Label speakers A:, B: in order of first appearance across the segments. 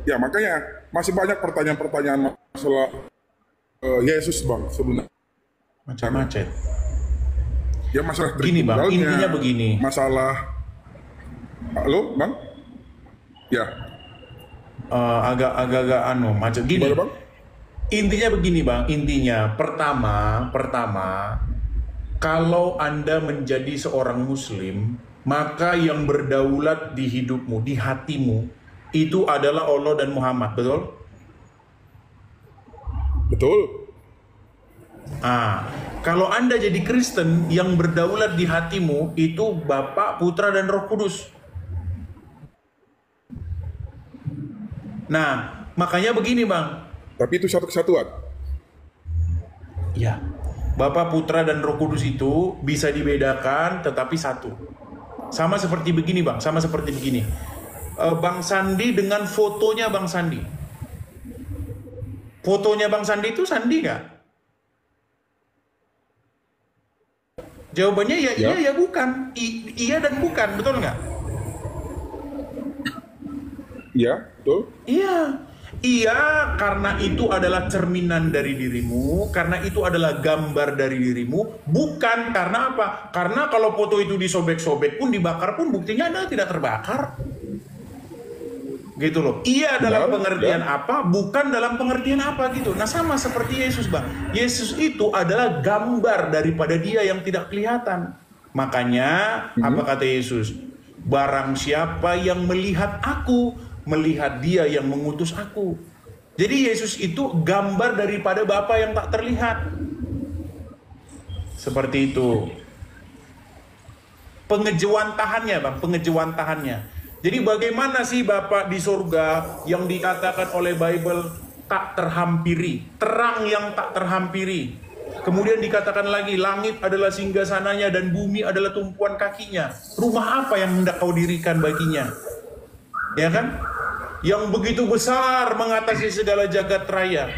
A: Ya makanya masih banyak pertanyaan-pertanyaan masalah Yesus bang sebenarnya.
B: Macam-macam.
A: Ya masalah
B: Gini bang,
A: Tritunggalnya,
B: intinya begini.
A: masalah, halo bang, ya
B: Agak-agak macam gini.
A: gimana bang?
B: Intinya begini bang, intinya pertama, kalau Anda menjadi seorang Muslim, maka yang berdaulat di hidupmu, di hatimu, itu adalah Allah dan Muhammad, betul?
A: Betul.
B: Kalau Anda jadi Kristen, yang berdaulat di hatimu itu Bapa, Putra, dan Roh Kudus. Nah, makanya begini bang.
A: Tapi itu satu kesatuan.
B: Ya, Bapa, Putra, dan Roh Kudus itu bisa dibedakan tetapi satu. Sama seperti begini bang, sama seperti begini. Bang Sandi dengan fotonya Bang Sandi. Fotonya Bang Sandi itu Sandi nggak? Jawabannya ya, iya ya bukan. Iya dan bukan, betul nggak?
A: Iya, betul.
B: Iya. Iya, karena itu adalah cerminan dari dirimu, karena itu adalah gambar dari dirimu, bukan karena apa? Karena kalau foto itu disobek-sobek pun, dibakar pun, buktinya Anda tidak terbakar. Gitu loh. Iya dalam pengertian apa, bukan dalam pengertian apa gitu. Nah sama seperti Yesus bang. Yesus itu adalah gambar daripada dia yang tidak kelihatan. Makanya apa kata Yesus? Barang siapa yang melihat aku, melihat dia yang mengutus aku. Jadi Yesus itu gambar daripada Bapa yang tak terlihat. Seperti itu. Pengejawantahannya bang, pengejawantahannya. Jadi bagaimana sih Bapa di surga yang dikatakan oleh Bible tak terhampiri, terang yang tak terhampiri. Kemudian dikatakan lagi langit adalah singgasananya dan bumi adalah tumpuan kakinya. Rumah apa yang hendak kau dirikan baginya? Ya kan? Yang begitu besar mengatasi segala jagat raya.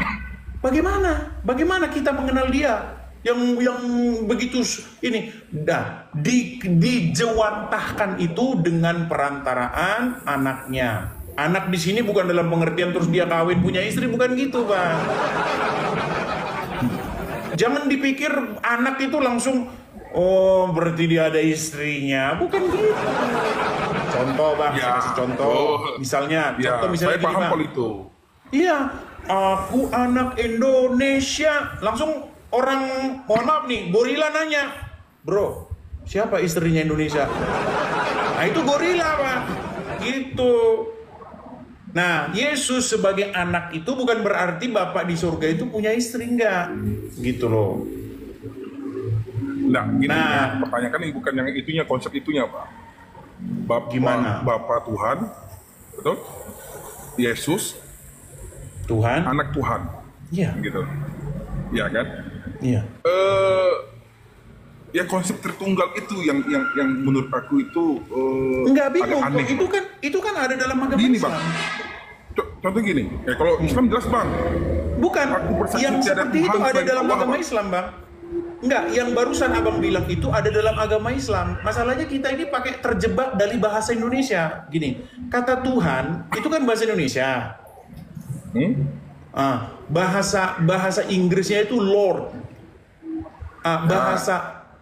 B: Bagaimana? Bagaimana kita mengenal dia? Yang begitu ini dijewantahkan itu dengan perantaraan anaknya. Anak di sini bukan dalam pengertian terus dia kawin punya istri, bukan gitu bang. Jangan dipikir anak itu langsung oh berarti dia ada istrinya, bukan gitu. Contoh bang, saya kasih contoh. Misalnya, contoh misalnya
A: saya paham
B: bang.
A: itu.
B: Iya, aku anak Indonesia, langsung orang, mohon maaf nih, gorila nanya, bro, siapa istrinya Indonesia? Nah itu gorila pak, gitu. Nah Yesus sebagai anak itu bukan berarti Bapak di surga itu punya istri, enggak, gitu loh.
A: Nah, gini ya, pertanyaan kan bukan yang itunya, konsep itunya pak.
B: Gimana?
A: Bapak Tuhan, betul? Yesus,
B: Tuhan,
A: anak Tuhan,
B: iya,
A: gitu, ya kan?
B: Iya.
A: Ya konsep Tritunggal itu yang menurut aku itu
B: enggak bingung,
A: aneh.
B: itu kan ada dalam agama
A: Gini
B: Islam.
A: bang, contoh gini, ya kalau Islam jelas bang.
B: Bukan, yang seperti itu ada dalam agama
A: bang.
B: Islam bang. Enggak, yang barusan abang bilang itu ada dalam agama Islam. Masalahnya kita ini pakai terjebak dari bahasa Indonesia. Gini, kata Tuhan itu kan bahasa Indonesia. Bahasa Inggrisnya itu Lord.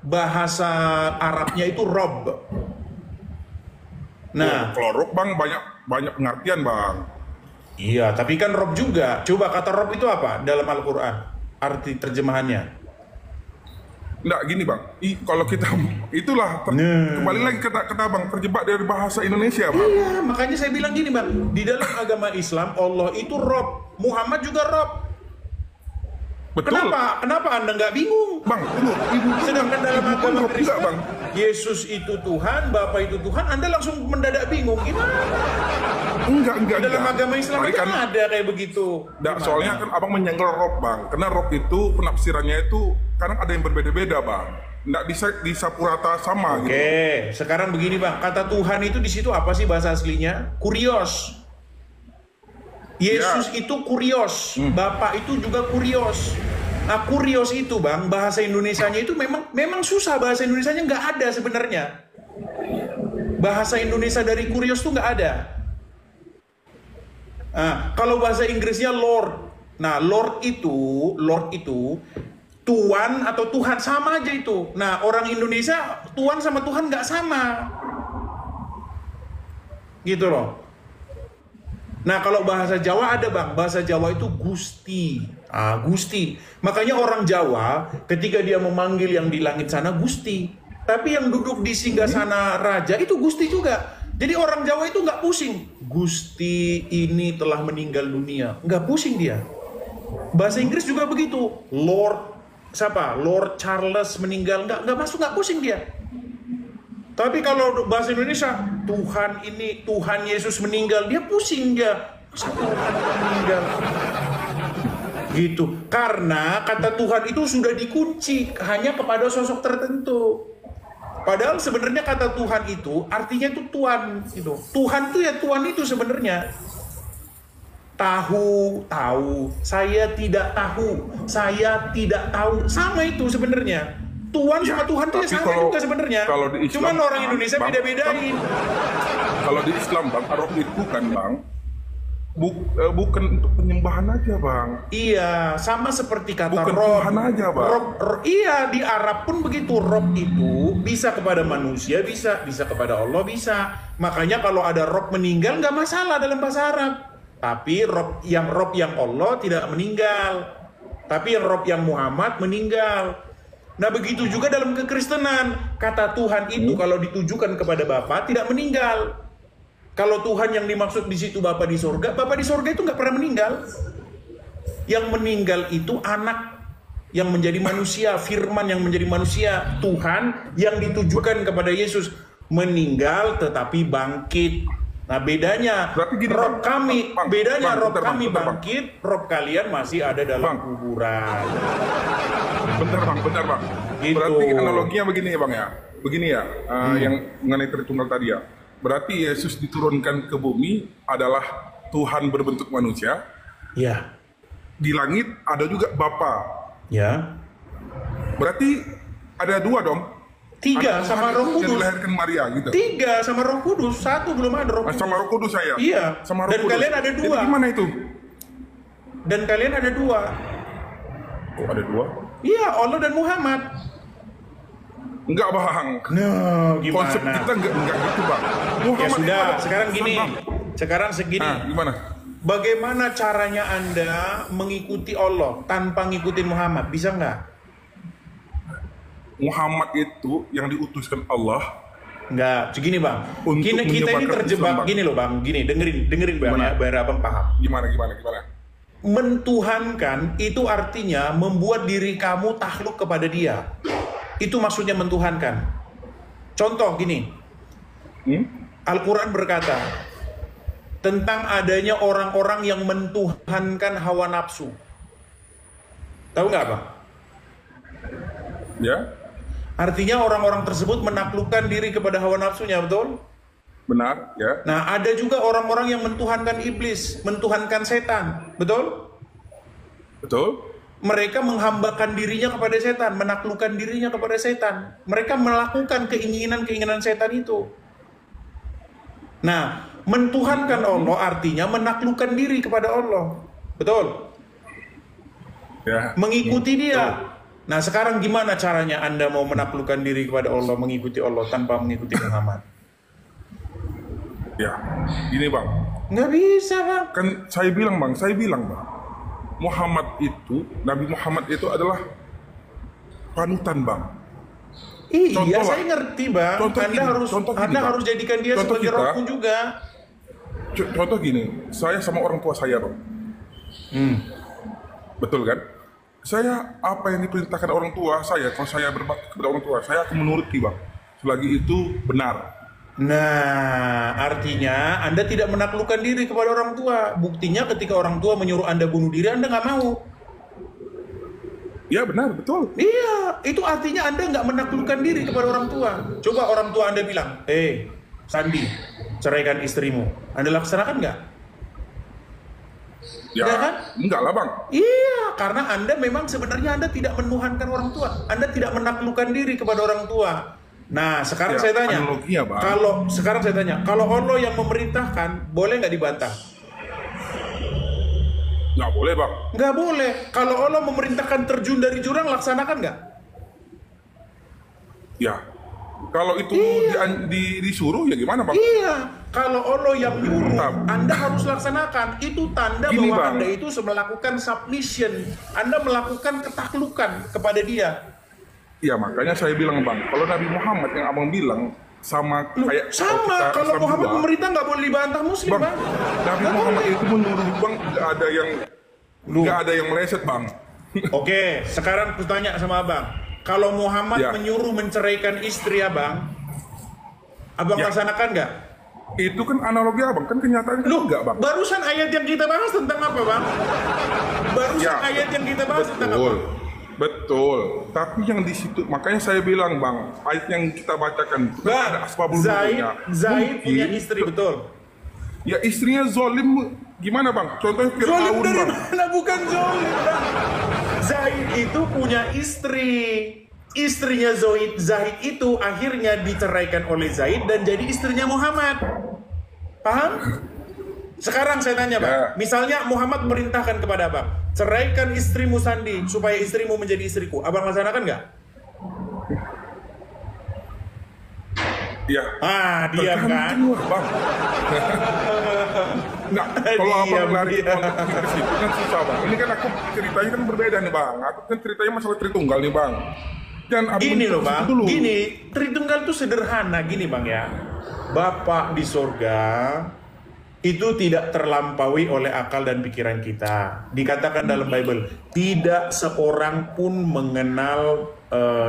B: Bahasa Arabnya itu Rob. Nah,
A: kalau Rob bang banyak pengertian bang.
B: Iya, tapi kan Rob juga. Coba kata Rob itu apa dalam Al-Quran? Arti terjemahannya?
A: Enggak gini bang, kalau kita itulah kembali lagi kata bang, terjebak dari bahasa Indonesia bang.
B: Iya, makanya saya bilang gini bang, di dalam agama Islam Allah itu Rob, Muhammad juga Rob.
A: Betul.
B: Kenapa Anda nggak bingung?
A: Bang,
B: sedangkan dalam agama Kristen,
A: bang.
B: Yesus itu Tuhan, Bapa itu Tuhan, Anda langsung mendadak bingung. Gimana?
A: Enggak.
B: Dalam agama Islam
A: kan
B: ada kayak begitu.
A: Soalnya kan abang menyenggol Rob bang, karena Rob itu penafsirannya itu kadang ada yang berbeda-beda bang. Nggak bisa disapu rata sama.
B: Oke, sekarang begini bang, kata Tuhan itu di situ apa sih bahasa aslinya? Kurios. Yesus itu kurios, Bapak itu juga kurios. Nah kurios itu bang, bahasa Indonesianya itu memang susah, bahasa Indonesianya nggak ada sebenarnya. Bahasa Indonesia dari kurios tuh nggak ada. Kalau bahasa Inggrisnya Lord. Nah, Lord itu Tuan atau Tuhan, sama aja itu. Nah, orang Indonesia Tuan sama Tuhan nggak sama. Gitu loh. Nah, kalau bahasa Jawa ada bang, bahasa Jawa itu Gusti. Gusti. Makanya orang Jawa ketika dia memanggil yang di langit sana Gusti. Tapi yang duduk di singgasana raja itu Gusti juga. Jadi orang Jawa itu nggak pusing. Gusti ini telah meninggal dunia. Nggak pusing dia. Bahasa Inggris juga begitu. Lord Charles meninggal. Nggak pusing dia. Tapi kalau bahasa Indonesia, Tuhan Yesus meninggal, dia pusing dia. Masa Tuhan meninggal? Gitu. Karena kata Tuhan itu sudah dikunci hanya kepada sosok tertentu. Padahal sebenarnya kata Tuhan itu artinya itu Tuhan gitu. Tuhan itu ya Tuhan itu sebenarnya. Tahu, saya tidak tahu, sama itu sebenarnya. Tuhan sama Tuhan itu ya sama juga sebenarnya. Cuman orang Indonesia beda-bedain.
A: Kalau di Islam bang, roh itu kan bang, bukan untuk penyembahan aja bang.
B: Iya, sama seperti kata
A: bukan
B: roh.
A: Tuhan aja bang.
B: Iya, di Arab pun begitu. Roh itu bisa kepada manusia, bisa kepada Allah, bisa. Makanya kalau ada roh meninggal nggak masalah dalam bahasa Arab. Tapi roh yang Allah tidak meninggal. Tapi roh yang Muhammad meninggal. Nah begitu juga dalam kekristenan. Kata Tuhan itu kalau ditujukan kepada Bapa tidak meninggal. Kalau Tuhan yang dimaksud di situ Bapa di sorga itu nggak pernah meninggal. Yang meninggal itu anak yang menjadi manusia, firman yang menjadi manusia, Tuhan yang ditujukan kepada Yesus meninggal tetapi bangkit. Nah bedanya roh kami bangkit, roh kalian masih ada dalam kuburan.
A: Bentar bang. Gitu. Berarti analoginya begini ya bang ya. Begini ya, yang mengenai Tritunggal tadi ya. Berarti Yesus diturunkan ke bumi adalah Tuhan berbentuk manusia.
B: Ya.
A: Di langit ada juga Bapa.
B: Ya.
A: Berarti ada dua dong.
B: Tiga sama Roh Kudus.
A: Yang dilahirkan Maria gitu.
B: Tiga sama Roh Kudus, satu belum ada Roh Kudus.
A: Sama Roh Kudus saya.
B: Iya.
A: Sama Roh
B: Dan
A: Kudus.
B: kalian ada dua.
A: Jadi gimana itu?
B: Dan kalian ada dua.
A: Oh ada dua?
B: Iya, Allah dan Muhammad.
A: Enggak bang.
B: Nah, gimana?
A: Konsep kita enggak gitu bang.
B: Muhammad ya sudah, sekarang gini. Sekarang segini.
A: Gimana?
B: Bagaimana caranya Anda mengikuti Allah tanpa ngikutin Muhammad? Bisa nggak?
A: Muhammad itu yang diutuskan Allah.
B: Enggak, segini bang. Kita ini terjebak gini loh bang. Gini, dengerin bang ya, biar abang paham.
A: Gimana?
B: Mentuhankan itu artinya membuat diri kamu takluk kepada Dia. Itu maksudnya mentuhankan. Contoh gini. Al-Quran berkata tentang adanya orang-orang yang mentuhankan hawa nafsu. Tahu nggak bang?
A: Ya.
B: Artinya orang-orang tersebut menaklukkan diri kepada hawa nafsunya, betul?
A: Benar, ya.
B: Nah, ada juga orang-orang yang mentuhankan iblis, mentuhankan setan, betul?
A: Betul.
B: Mereka menghambakan dirinya kepada setan, menaklukkan dirinya kepada setan. Mereka melakukan keinginan-keinginan setan itu. Nah, mentuhankan Allah artinya menaklukkan diri kepada Allah, betul?
A: Ya.
B: Mengikuti Dia. Betul. Nah sekarang gimana caranya Anda mau menaklukkan diri kepada Allah, mengikuti Allah tanpa mengikuti Muhammad?
A: Ya, gini bang.
B: Nggak bisa bang.
A: Kan saya bilang bang. Muhammad itu, Nabi Muhammad itu adalah panutan bang.
B: Iya saya ngerti bang. Anda harus jadikan dia sebagai rohku juga.
A: Contoh gini, saya sama orang tua saya bang. Betul kan? Saya apa yang diperintahkan orang tua saya, kalau saya berbakti kepada orang tua saya akan menuruti bang, selagi itu benar.
B: Nah artinya Anda tidak menaklukkan diri kepada orang tua. Buktinya ketika orang tua menyuruh Anda bunuh diri, Anda nggak mau.
A: Ya benar, betul.
B: Iya, itu artinya Anda nggak menaklukkan diri kepada orang tua. Coba orang tua Anda bilang, Sandi, ceraikan istrimu. Anda laksanakan nggak?
A: Ya, kan? Enggak lah bang.
B: Iya, karena Anda memang sebenarnya Anda tidak menuhankan orang tua. Anda tidak menaklukkan diri kepada orang tua. Nah, sekarang saya tanya.
A: Analoginya, bang.
B: Kalau Allah yang memerintahkan, boleh nggak dibantah?
A: Nggak boleh bang.
B: Nggak boleh. Kalau Allah memerintahkan terjun dari jurang, laksanakan nggak?
A: Ya, kalau itu disuruh ya gimana bang?
B: Iya. Kalau Allah yang nyuruh,
A: Tetap.
B: Anda harus laksanakan. Itu tanda
A: Gini,
B: bahwa
A: Bang.
B: Anda itu melakukan submission. Anda melakukan ketaklukan kepada Dia.
A: Ya makanya saya bilang bang, kalau Nabi Muhammad yang abang bilang sama kayak
B: Sama. Kalau
A: Islam
B: Muhammad
A: dua,
B: pemerintah nggak boleh dibantah Muslim,
A: bang,
B: Bang.
A: Nabi Muhammad itu menurut bang nggak ada yang meleset bang.
B: Oke, sekarang aku tanya sama Abang. Kalau Muhammad
A: Ya.
B: menyuruh menceraikan istri Abang
A: Ya.
B: laksanakan nggak?
A: Itu kan analogi abang, kan kenyataannya kan enggak bang.
B: Barusan ayat yang kita bahas tentang apa, Bang? Barusan
A: Ya.
B: ayat yang kita bahas tentang apa?
A: Betul. Tapi yang di situ makanya saya bilang bang, ayat yang kita bacakan itu kan
B: Bang,
A: ada asbabul
B: Zaid
A: nuzulnya.
B: punya
A: Mungkin-
B: istri, betul?
A: Ya istrinya zolim gimana bang? Contohnya
B: Zolim
A: Fir'aun
B: dari
A: bang.
B: mana? Bukan zolim, Bang. Zaid itu punya istri. Istrinya Zaid itu akhirnya diceraikan oleh Zaid dan jadi istrinya Muhammad. Paham? Sekarang saya tanya, Bang.
A: Ya.
B: Misalnya Muhammad merintahkan kepada Abang, ceraikan istrimu Sandi supaya istrimu menjadi istriku. Abang laksanakan nggak?
A: Ya.
B: Diam kan?
A: Tergantung lah, bang. Nggak, kalau abang
B: Diam,
A: lari
B: diam.
A: ke situ kan susah bang. Ini kan aku ceritanya kan berbeda nih bang. Aku kan ceritanya masalah Tritunggal nih bang. Dan abang
B: Gini loh,
A: ke
B: Bang.
A: situ dulu.
B: Gini, Tritunggal itu sederhana. Gini, Bang ya. Bapak di sorga itu tidak terlampaui oleh akal dan pikiran kita. Dikatakan dalam Bible, tidak seorang pun mengenal,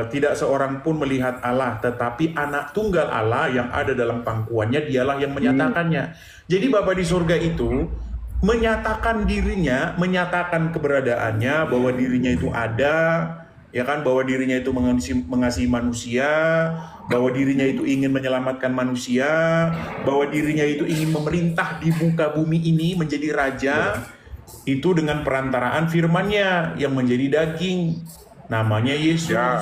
B: tidak seorang pun melihat Allah, tetapi anak tunggal Allah yang ada dalam pangkuannya, dialah yang menyatakannya. Jadi Bapa di surga itu menyatakan dirinya, menyatakan keberadaannya, bahwa dirinya itu ada, ya kan, bahwa dirinya itu mengasihi manusia, bahwa dirinya itu ingin menyelamatkan manusia, bahwa dirinya itu ingin memerintah di muka bumi ini menjadi raja, itu dengan perantaraan firman-Nya yang menjadi daging, namanya Yesus.
A: Ya.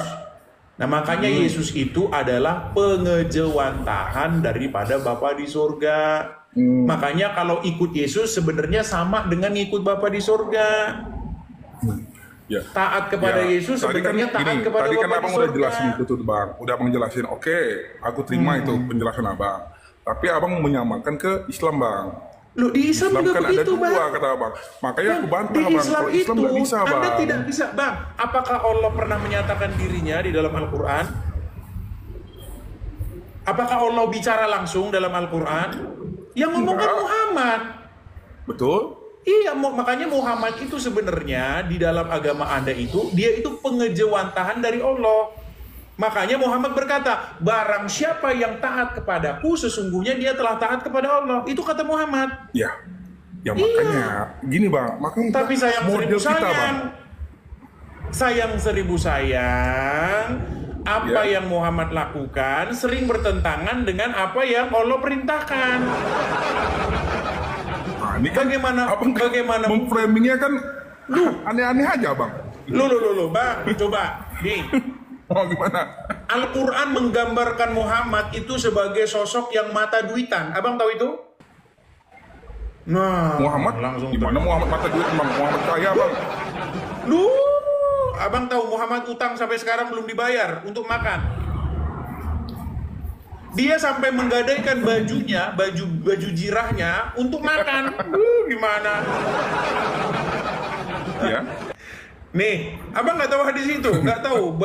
B: Nah makanya Yesus itu adalah pengejawantahan daripada Bapa di surga. Makanya kalau ikut Yesus sebenarnya sama dengan ikut Bapa di surga.
A: Ya.
B: Taat kepada
A: Ya,
B: Yesus
A: tadi kan
B: sebenarnya taat
A: gini,
B: kepada
A: tadi kan
B: Bapa di
A: abang udah
B: surga.
A: jelasin itu tuh bang, udah abang jelasin. Oke, aku terima itu penjelasan abang. Tapi abang menyamakan ke Islam bang.
B: Loh, di Islam juga
A: kan ada
B: begitu,
A: dua
B: Bang.
A: kata abang. Makanya aku bantah
B: Di
A: bang.
B: Islam
A: Kalau Islam
B: itu
A: nggak bisa bang.
B: Anda tidak bisa, Bang. Apakah Allah pernah menyatakan dirinya di dalam Al-Quran? Apakah Allah bicara langsung dalam Al-Quran? Yang ngomong kan
A: Enggak.
B: Muhammad.
A: Betul?
B: Iya, makanya Muhammad itu sebenarnya di dalam agama Anda itu, dia itu pengejawantahan dari Allah. Makanya Muhammad berkata, barang siapa yang taat kepadaku, sesungguhnya dia telah taat kepada Allah. Itu kata Muhammad.
A: Ya. Ya makanya gini bang, makanya
B: Tapi sayang
A: model
B: seribu
A: kita bang.
B: sayang. Sayang seribu sayang. Apa
A: Ya.
B: yang Muhammad lakukan sering bertentangan dengan apa yang Allah perintahkan.
A: Nah, ini kan
B: Bagaimana
A: memframingnya kan aneh-aneh aja bang.
B: Lu, Bang, coba. Nih,
A: Oh gimana?
B: Al-Quran menggambarkan Muhammad itu sebagai sosok yang mata duitan. Abang tahu itu? Nah,
A: Muhammad
B: langsung
A: gimana Muhammad mata duit bang? Muhammad kaya bang.
B: Lu, abang tahu Muhammad utang sampai sekarang belum dibayar untuk makan. Dia sampai menggadaikan bajunya, baju jirahnya untuk makan. Gimana?
A: Ya.
B: Nih, abang nggak tahu hadis itu, nggak tahu.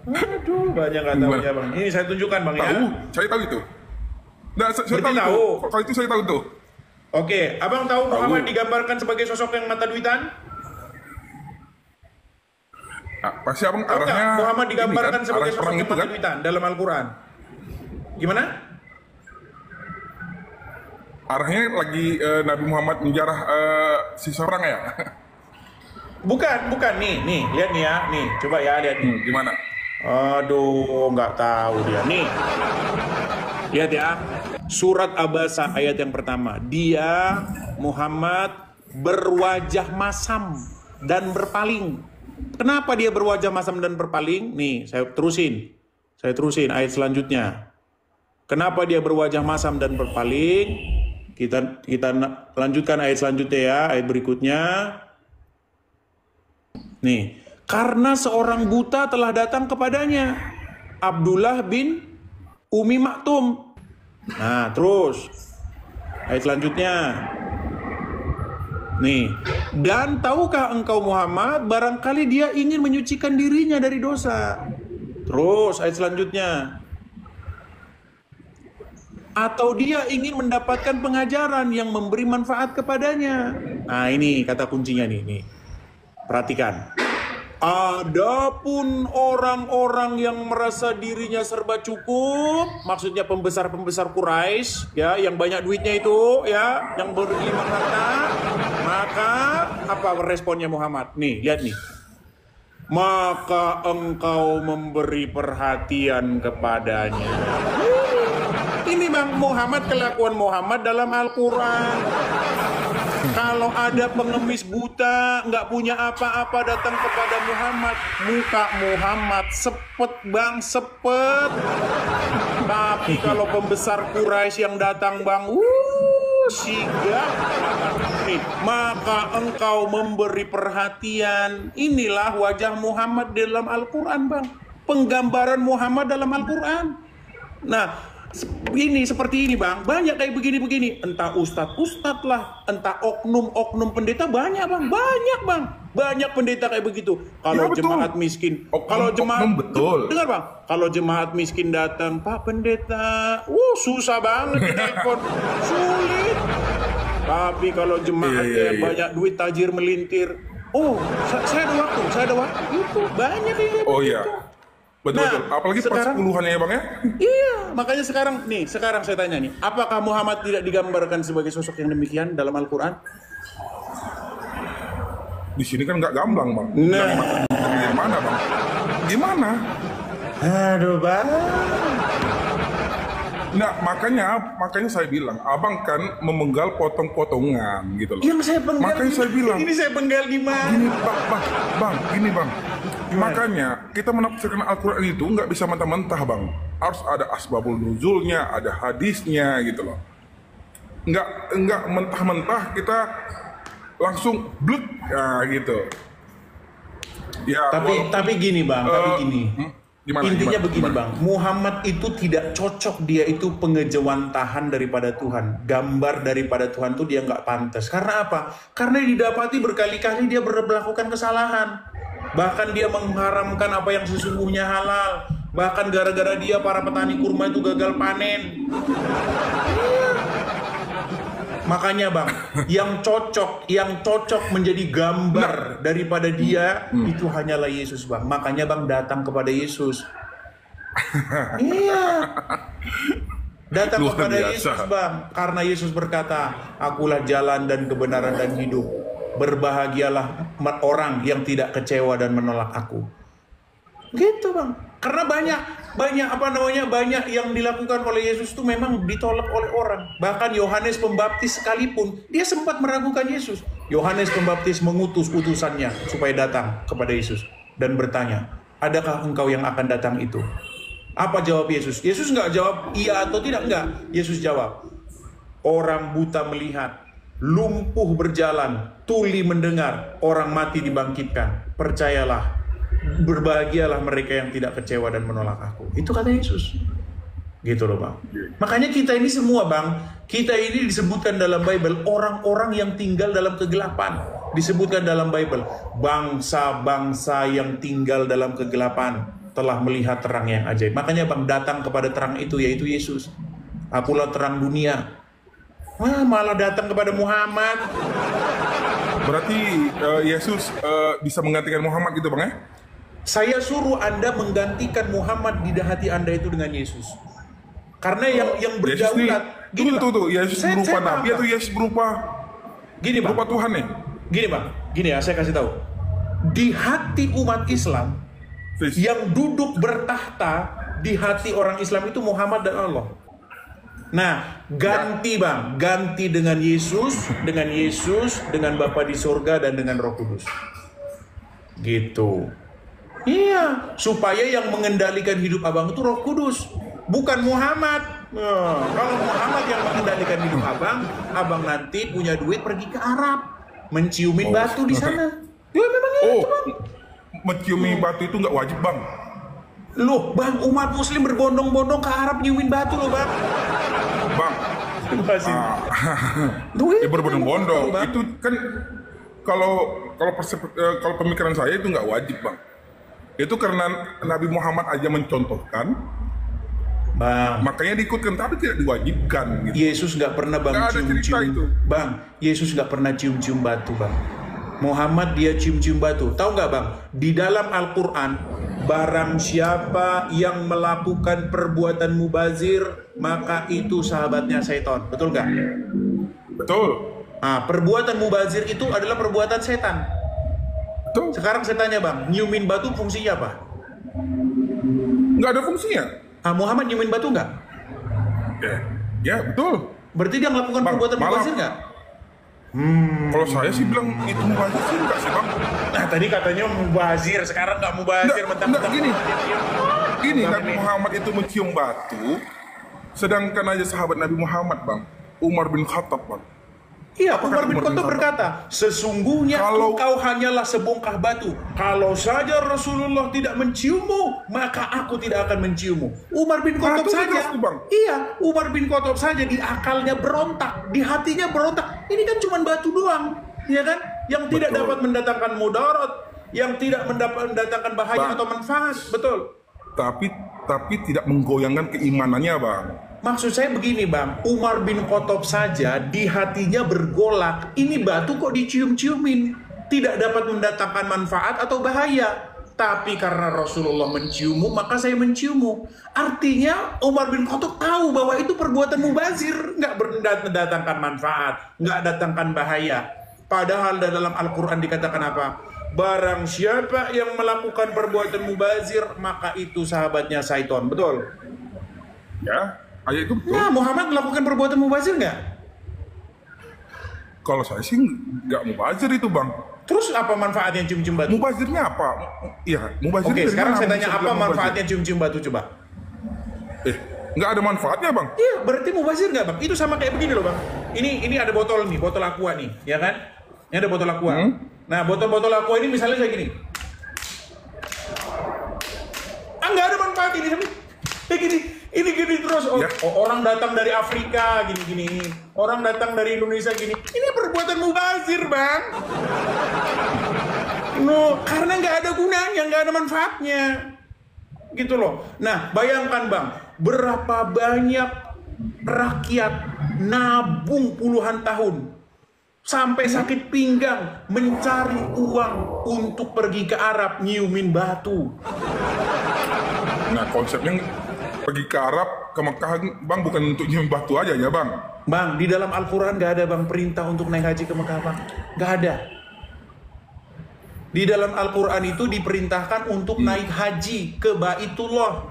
B: Aduh, banyak nggak tahu ya bang. Ini saya tunjukkan bang ya.
A: Tahu, saya tahu itu. Nah, saya
B: Berarti
A: tahu.
B: tahu.
A: Itu. Kalau itu saya tahu tuh.
B: Oke, abang tahu Muhammad digambarkan sebagai sosok yang mata duitan?
A: Nah, pasti abang
B: Tahu nggak
A: arahnya
B: Muhammad digambarkan
A: ini kan,
B: sebagai
A: arah
B: sosok
A: perang
B: yang
A: itu
B: mata
A: kan.
B: duitan dalam Al-Quran? Gimana?
A: Arahnya lagi Nabi Muhammad menjarah sisa perang ya.
B: Bukan nih, lihat nih ya, nih, coba ya lihat nih.
A: Gimana?
B: Aduh, nggak tahu dia. Nih, lihat ya. Surat Abasa ayat yang pertama. Dia, Muhammad, berwajah masam dan berpaling. Kenapa dia berwajah masam dan berpaling? Nih, saya terusin ayat selanjutnya. Kenapa dia berwajah masam dan berpaling? Kita lanjutkan ayat selanjutnya ya, ayat berikutnya. Nih, karena seorang buta telah datang kepadanya, Abdullah bin Umi Maktum. Nah, terus ayat selanjutnya. Nih, dan tahukah engkau Muhammad, barangkali dia ingin menyucikan dirinya dari dosa. Terus ayat selanjutnya. Atau dia ingin mendapatkan pengajaran yang memberi manfaat kepadanya. Nah, ini kata kuncinya nih. Perhatikan. Adapun orang-orang yang merasa dirinya serba cukup, maksudnya pembesar-pembesar Quraisy, ya, yang banyak duitnya itu, ya, yang berlimpah harta, maka apa responnya Muhammad? Nih, lihat nih. Maka engkau memberi perhatian kepadanya. Ini Bang Muhammad, kelakuan Muhammad dalam Al-Quran. Kalau ada pengemis buta, nggak punya apa-apa datang kepada Muhammad, muka Muhammad sepet Bang, sepet. Tapi kalau pembesar Quraisy yang datang Bang, sigap. Nih, maka engkau memberi perhatian. Inilah wajah Muhammad dalam Al-Quran Bang. Penggambaran Muhammad dalam Al-Quran. Nah, ini seperti ini Bang, banyak kayak begini-begini. Entah ustadz lah, entah oknum-oknum pendeta, banyak Bang, banyak pendeta kayak begitu. Kalau ya, jemaat miskin, kalau jemaat
A: betul.
B: Dengar Bang, kalau jemaat miskin datang, Pak Pendeta, susah banget ditelepon, sulit. Tapi kalau jemaat yang banyak duit, tajir melintir, saya ada waktu, itu banyak yang kayak begitu.
A: Betul. Apalagi pas puluhannya ya Bang ya?
B: Iya, makanya sekarang saya tanya nih, apakah Muhammad tidak digambarkan sebagai sosok yang demikian dalam Al-Quran?
A: Di sini kan nggak gamblang Bang.
B: Nah,
A: gimana Bang? Gimana?
B: Aduh Bang.
A: Nah, makanya saya bilang, Abang kan memenggal potong-potongan gitu loh.
B: Yang saya penggal.
A: Makanya saya bilang.
B: Ini saya penggal gimana?
A: Gini Bang. Makanya kita menafsirkan Al-Quran itu nggak bisa mentah-mentah Bang. Harus ada asbabul nuzulnya, ada hadisnya gitu loh. Nggak mentah-mentah kita langsung blek gitu. Ya.
B: Tapi gini Bang, Intinya begini Bang, Muhammad itu tidak cocok, dia itu pengejawantahan daripada Tuhan. Gambar daripada Tuhan itu dia nggak pantas. Karena apa? Karena didapati berkali-kali dia melakukan kesalahan. Bahkan dia mengharamkan apa yang sesungguhnya halal. Bahkan gara-gara dia para petani kurma itu gagal panen. Makanya Bang, yang cocok menjadi gambar daripada dia itu hanyalah Yesus Bang. Makanya Bang datang kepada Yesus. Iya. Datang kepada Yesus Bang, karena Yesus berkata, "Akulah jalan dan kebenaran dan hidup. Berbahagialah orang yang tidak kecewa dan menolak aku." Gitu Bang. Karena banyak yang dilakukan oleh Yesus itu memang ditolak oleh orang. Bahkan Yohanes Pembaptis sekalipun dia sempat meragukan Yesus. Yohanes Pembaptis mengutus utusannya supaya datang kepada Yesus dan bertanya, "Adakah engkau yang akan datang itu?" Apa jawab Yesus? Yesus nggak jawab iya atau tidak, enggak. Yesus jawab, "Orang buta melihat, lumpuh berjalan, tuli mendengar, orang mati dibangkitkan. Percayalah, berbahagialah mereka yang tidak kecewa dan menolak aku." Itu kata Yesus. Gitu loh Bang. Makanya kita ini semua Bang, kita ini disebutkan dalam Bible orang-orang yang tinggal dalam kegelapan. Disebutkan dalam Bible, bangsa-bangsa yang tinggal dalam kegelapan telah melihat terang yang ajaib. Makanya Bang datang kepada terang itu, yaitu Yesus. Akulah terang dunia. Malah datang kepada Muhammad.
A: Berarti Yesus bisa menggantikan Muhammad gitu Bang ya?
B: Saya suruh Anda menggantikan Muhammad di hati Anda itu dengan Yesus. Karena yang berdaulat.
A: Tuh. Yesus berupa Nabi atau Yesus berupa Tuhan nih?
B: Gini ya, saya kasih tahu. Di hati umat Islam, yang duduk bertahta di hati orang Islam itu Muhammad dan Allah. Nah, ganti Bang, ganti dengan Yesus, dengan Bapa di surga dan dengan Roh Kudus. Gitu. Iya, supaya yang mengendalikan hidup Abang itu Roh Kudus, bukan Muhammad. Kalau Muhammad yang mengendalikan hidup Abang nanti punya duit pergi ke Arab, menciumin batu di sana. Ya memang itu Bang.
A: menciumi batu itu nggak wajib, Bang.
B: Loh, Bang, umat muslim berbondong-bondong ke Arab nyiumin batu loh, Bang.
A: Bang, ya berbondong-bondong. Itu kan kalau pemikiran saya itu nggak wajib, Bang. Itu karena Nabi Muhammad aja mencontohkan,
B: Bang,
A: makanya diikutkan, tapi tidak diwajibkan. Gitu.
B: Yesus nggak pernah, Bang,
A: Nggak ada cerita
B: cium-cium.
A: itu.
B: Bang, Yesus nggak pernah cium-cium batu, Bang. Muhammad dia cium-cium batu. Tahu nggak, Bang? Di dalam Al-Quran, barang siapa yang melakukan perbuatan mubazir, maka itu sahabatnya setan. Betul nggak?
A: Betul.
B: Nah, perbuatan mubazir itu adalah perbuatan setan.
A: Betul.
B: Sekarang saya tanya, Bang, nyumin batu fungsinya apa?
A: Nggak ada fungsinya.
B: Ah, Muhammad nyumin batu nggak?
A: Ya betul.
B: Berarti dia melakukan
A: Bang,
B: perbuatan
A: malah-
B: mubazir nggak?
A: Kalau saya sih bilang itu mubazir sih enggak sih, Bang.
B: Nah, tadi katanya mubazir, sekarang nggak mubazir.
A: Enggak, gini Nabi Muhammad itu mencium batu, sedangkan aja sahabat Nabi Muhammad, Bang, Umar bin Khattab, Bang.
B: Iya,
A: Apakah
B: Umar bin
A: Umar bin
B: Khattab berkata, sesungguhnya engkau hanyalah sebongkah batu. Kalau saja Rasulullah tidak menciummu, maka aku tidak akan menciummu. Umar bin Khattab
A: itu
B: saja,
A: jelas tuh, Bang.
B: iya, Umar bin Khattab saja di akalnya berontak, di hatinya berontak. Ini kan cuma batu doang, ya kan? Yang tidak
A: Betul.
B: dapat mendatangkan mudarat, yang tidak mendatangkan bahaya
A: Bang.
B: atau manfaat, betul.
A: Tapi tidak menggoyangkan keimanannya, Bang.
B: Maksud saya begini, Bang, Umar bin Khattab saja di hatinya bergolak, ini batu kok dicium-ciumin, tidak dapat mendatangkan manfaat atau bahaya. Tapi karena Rasulullah menciummu, maka saya menciummu. Artinya Umar bin Khattab tahu bahwa itu perbuatan mubazir, nggak mendatangkan manfaat, nggak datangkan bahaya. Padahal dalam Al-Quran dikatakan apa? Barang siapa yang melakukan perbuatan mubazir, maka itu sahabatnya syaitan. Betul?
A: Ya, ayat itu betul.
B: Nah, Muhammad melakukan perbuatan mubazir nggak?
A: Kalau saya sih nggak mubazir itu, Bang.
B: Terus apa manfaatnya cium-cium batu?
A: Mubazirnya apa? Iya, mubazir.
B: Oke,
A: dari
B: sekarang
A: mana
B: saya tanya
A: bisa
B: apa
A: bilang
B: manfaatnya cium-cium batu coba?
A: Nggak ada manfaatnya, Bang.
B: Iya, berarti mubazir nggak, Bang? Itu sama kayak begini loh, Bang. Ini ada botol nih, botol aqua nih, ya kan? Ini ada botol aqua. Nah, botol-botol aqua ini misalnya kayak gini. Nggak ada manfaat ini, tapi kayak gini. Ini gini terus.
A: Ya.
B: Orang datang dari Afrika gini-gini. Orang datang dari Indonesia gini. Ini perbuatan mubazir, Bang. No, karena nggak ada gunanya, nggak ada manfaatnya. Gitu loh. Nah, bayangkan, Bang, berapa banyak rakyat nabung puluhan tahun sampai sakit pinggang mencari uang untuk pergi ke Arab nyiumin batu.
A: Nah, konsepnya pergi ke Arab, ke Mekah, Bang, bukan untuk nyium batu aja ya, Bang.
B: Bang, di dalam Al-Quran gak ada, Bang, perintah untuk naik haji ke Mekah, Bang. Gak ada. Di dalam Al-Quran itu diperintahkan untuk naik haji ke Baitullah.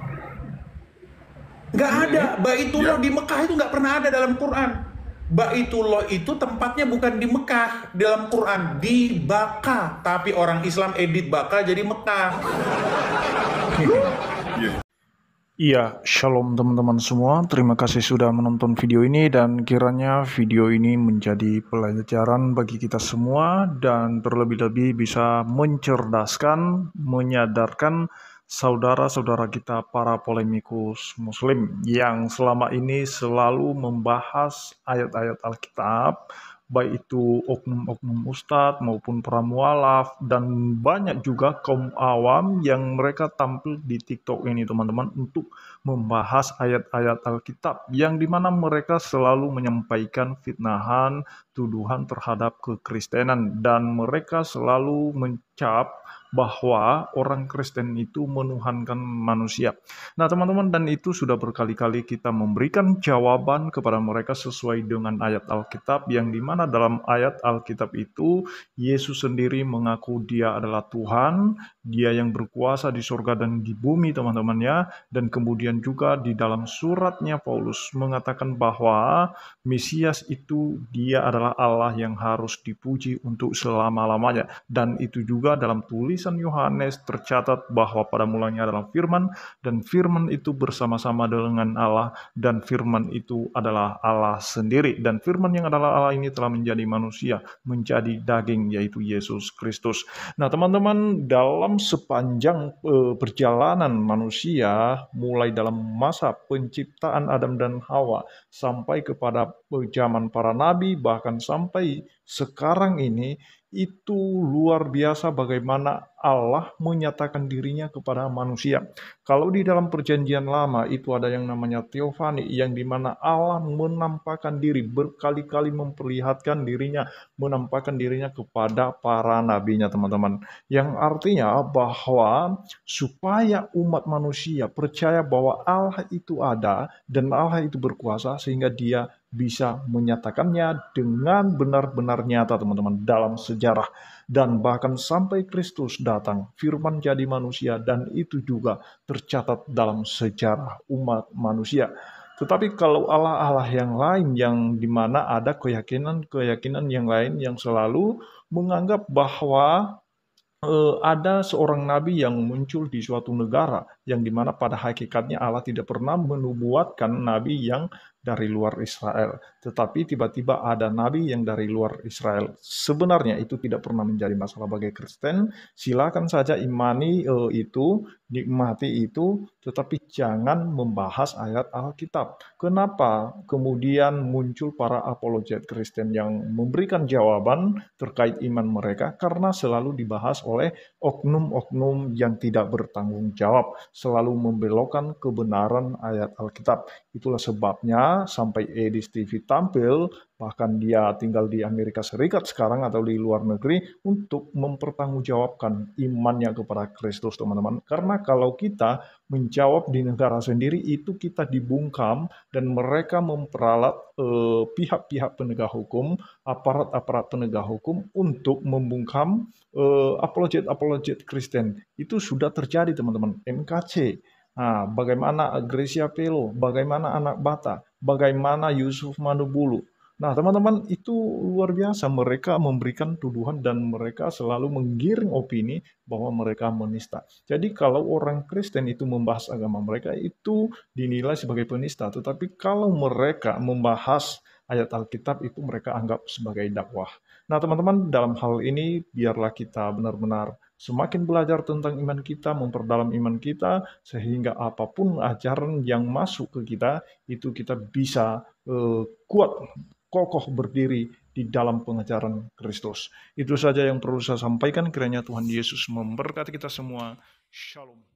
B: Gak ada. Baitullah di Mekah itu gak pernah ada dalam Quran. Baitullah itu tempatnya bukan di Mekah dalam Quran, di Baka. Tapi orang Islam edit Baka jadi Mekah.
C: Iya, shalom teman-teman semua. Terima kasih sudah menonton video ini dan kiranya video ini menjadi pelajaran bagi kita semua dan terlebih-lebih bisa mencerdaskan, menyadarkan saudara-saudara kita para polemikus muslim yang selama ini selalu membahas ayat-ayat Alkitab, baik itu oknum-oknum ustadz maupun para mualaf dan banyak juga kaum awam yang mereka tampil di TikTok ini teman-teman untuk membahas ayat-ayat Alkitab yang dimana mereka selalu menyampaikan fitnahan, tuduhan terhadap kekristenan dan mereka selalu mencap bahwa orang Kristen itu menuhankan manusia. Nah teman-teman, dan itu sudah berkali-kali kita memberikan jawaban kepada mereka sesuai dengan ayat Alkitab yang dimana dalam ayat Alkitab itu Yesus sendiri mengaku dia adalah Tuhan, dia yang berkuasa di surga dan di bumi teman-teman ya, dan kemudian juga di dalam suratnya Paulus mengatakan bahwa Mesias itu dia adalah Allah yang harus dipuji untuk selama-lamanya dan itu juga juga dalam tulisan Yohanes tercatat bahwa pada mulanya adalah firman, dan firman itu bersama-sama dengan Allah, dan firman itu adalah Allah sendiri. Dan firman yang adalah Allah ini telah menjadi manusia, menjadi daging, yaitu Yesus Kristus. Nah teman-teman, dalam sepanjang perjalanan manusia, mulai dalam masa penciptaan Adam dan Hawa, sampai kepada zaman para nabi, bahkan sampai sekarang ini, itu luar biasa bagaimana Allah menyatakan dirinya kepada manusia. Kalau di dalam perjanjian lama itu ada yang namanya teofani, yang dimana Allah menampakkan diri, berkali-kali memperlihatkan dirinya, menampakkan dirinya kepada para nabinya teman-teman. Yang artinya bahwa supaya umat manusia percaya bahwa Allah itu ada dan Allah itu berkuasa, sehingga dia bisa menyatakannya dengan benar-benar nyata teman-teman dalam sejarah. Dan bahkan sampai Kristus datang, firman jadi manusia, dan itu juga tercatat dalam sejarah umat manusia. Tetapi kalau Allah-Allah yang lain, yang dimana ada keyakinan-keyakinan yang lain yang selalu menganggap bahwa ada seorang nabi yang muncul di suatu negara, yang dimana pada hakikatnya Allah tidak pernah menubuatkan nabi yang dari luar Israel, tetapi tiba-tiba ada nabi yang dari luar Israel. Sebenarnya itu tidak pernah menjadi masalah bagi Kristen. Silakan saja imani itu, nikmati itu, tetapi jangan membahas ayat Alkitab. Kenapa kemudian muncul para apologet Kristen yang memberikan jawaban terkait iman mereka? Karena selalu dibahas oleh oknum-oknum yang tidak bertanggung jawab, selalu membelokkan kebenaran ayat Alkitab. Itulah sebabnya sampai Edis TV tampil, bahkan dia tinggal di Amerika Serikat sekarang atau di luar negeri, untuk mempertanggungjawabkan imannya kepada Kristus teman-teman. Karena kalau kita menjawab di negara sendiri, itu kita dibungkam, dan mereka memperalat pihak-pihak penegak hukum, aparat-aparat penegak hukum untuk membungkam apologet Kristen. Itu sudah terjadi teman-teman. MKC, nah, bagaimana Gracia Pelo, bagaimana Anak Bata, bagaimana Yusuf Manubulu. Nah, teman-teman, itu luar biasa. Mereka memberikan tuduhan dan mereka selalu menggiring opini bahwa mereka menista. Jadi kalau orang Kristen itu membahas agama mereka, itu dinilai sebagai penista. Tetapi kalau mereka membahas ayat Alkitab, itu mereka anggap sebagai dakwah. Nah, teman-teman, dalam hal ini biarlah kita benar-benar semakin belajar tentang iman kita, memperdalam iman kita, sehingga apapun ajaran yang masuk ke kita, itu kita bisa kuat, kokoh berdiri di dalam pengajaran Kristus. Itu saja yang perlu saya sampaikan. Kiranya Tuhan Yesus memberkati kita semua. Shalom.